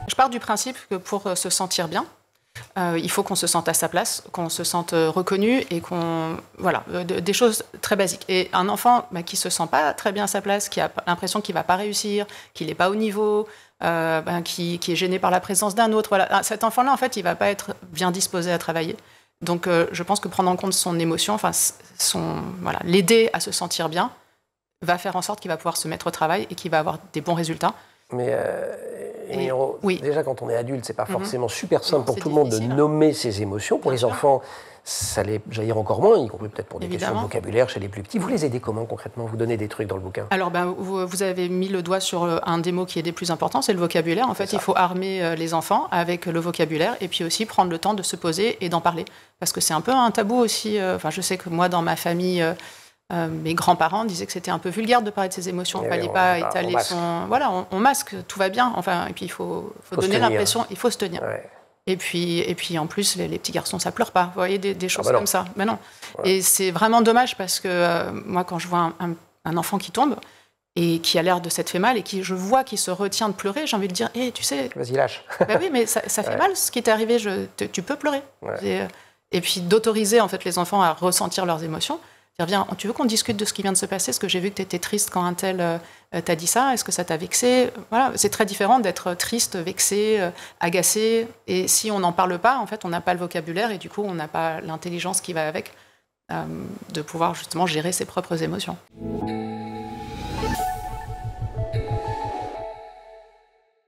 Je pars du principe que pour se sentir bien, il faut qu'on se sente à sa place, qu'on se sente reconnu et qu'on... Voilà, des choses très basiques. Et un enfant qui ne se sent pas très bien à sa place, qui a l'impression qu'il ne va pas réussir, qu'il n'est pas au niveau, qui est gêné par la présence d'un autre, voilà. Cet enfant-là, en fait, il ne va pas être bien disposé à travailler. Donc, je pense que prendre en compte son émotion, voilà, l'aider à se sentir bien, va faire en sorte qu'il va pouvoir se mettre au travail et qu'il va avoir des bons résultats. Mais oui. Déjà, quand on est adulte, c'est pas forcément super simple pour tout le monde de nommer ses émotions. Pour les enfants, ça les jaillir encore moins, y compris peut-être pour des questions de vocabulaire chez les plus petits. Vous les aidez comment concrètement? Vous donnez des trucs dans le bouquin? Alors, vous avez mis le doigt sur un des mots qui est des plus importants, c'est le vocabulaire. En fait, il faut armer les enfants avec le vocabulaire et puis aussi prendre le temps de se poser et d'en parler. Parce que c'est un peu un tabou aussi. Je sais que moi, dans ma famille... mes grands-parents disaient que c'était un peu vulgaire de parler de ses émotions. Il ne fallait pas étaler son... Voilà, on masque, tout va bien. Enfin, et puis, il faut donner l'impression... Il faut se tenir. Ouais. Et puis, en plus, les petits garçons, ça ne pleure pas. Vous voyez, des choses comme ça. Mais non. Ouais. Et c'est vraiment dommage parce que moi, quand je vois un enfant qui tombe et qui a l'air de s'être fait mal et je vois qu'il se retient de pleurer, j'ai envie de dire, hey, tu sais... Vas-y, lâche. Oui, mais ça fait mal ce qui t'est arrivé. Tu peux pleurer. Ouais. Et puis, d'autoriser en fait, les enfants à ressentir leurs émotions. Viens, tu veux qu'on discute de ce qui vient de se passer? Est-ce que j'ai vu que tu étais triste quand un tel t'a dit ça? Est-ce que ça t'a vexé? Voilà, c'est très différent d'être triste, vexé, agacé. Et si on n'en parle pas, en fait, on n'a pas le vocabulaire et du coup, on n'a pas l'intelligence qui va avec de pouvoir justement gérer ses propres émotions.